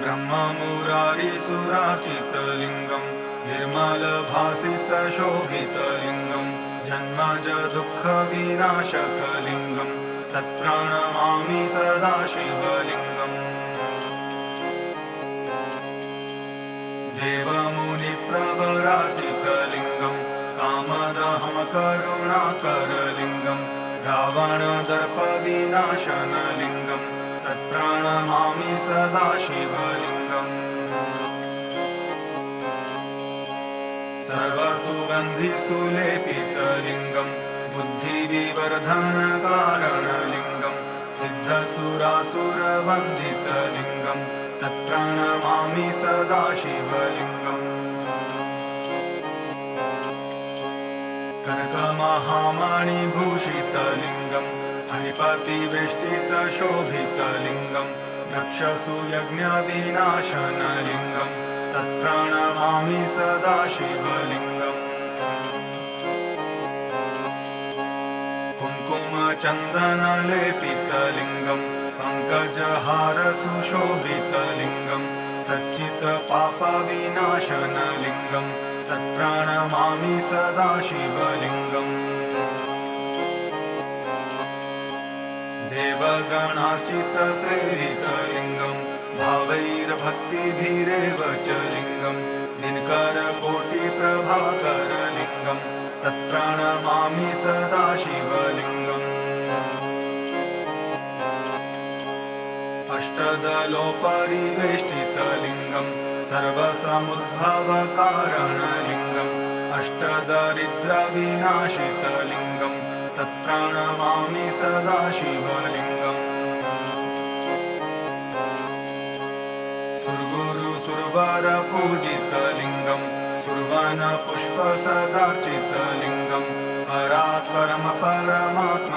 ब्रह्ममुरारिसुरार्चितलिङ्गं निर्मलभासितशोभितलिङ्गं जन्मज दुःखविनाशकलिङ्गं तत्प्रणमामि सदा शिवलिङ्गम् देवमुनिप्रवरार्चितलिङ्गं कामदहं करुणाकरलिङ्गं रावणदर्पविनाशनलिङ्गं तत्प्रणमामि सदा शिवलिङ्गम् सर्वसुगन्धिसुलेपितलिङ्गं बुद्धिविवर्धनकारणलिङ्गं सिद्धसुरासुरवन्दितलिङ्गं तत्प्रणमामि सदा शिवलिङ्गम् कनकमहामणिभूषितलिङ्गं फणिपतिवेष्टितशोभितलिङ्गं दक्षसूयज्ञविनाशनलिङ्गं तत्प्रणमामि सदा शिवलिङ्गम् कुङ्कुमचन्दनलेपितलिङ्गं पङ्कजहारसुशोभितलिङ्गं सच्चित्पापविनाशनलिङ्गं तत्प्रणमामि सदा शिवलिङ्गम् देवगणार्चितसेवितलिङ्गं भावैर्भक्तिभिरेव च लिङ्गं दिनकरकोटिप्रभाकरलिङ्गं तत्प्रणमामि सदा शिवलिङ्गम् अष्टदलोपरिवेष्टितलिङ्गं सर्वसमुद्भवकारणलिङ्गम् अष्टदरिद्रविनाशितलिङ्गं तत्प्रणमामि सदा शिवलिङ्गम् सुरगुरुसुरवरपूजितलिङ्गं सुरवनपुष्पसदार्चितलिङ्गं परात्परं परमात्म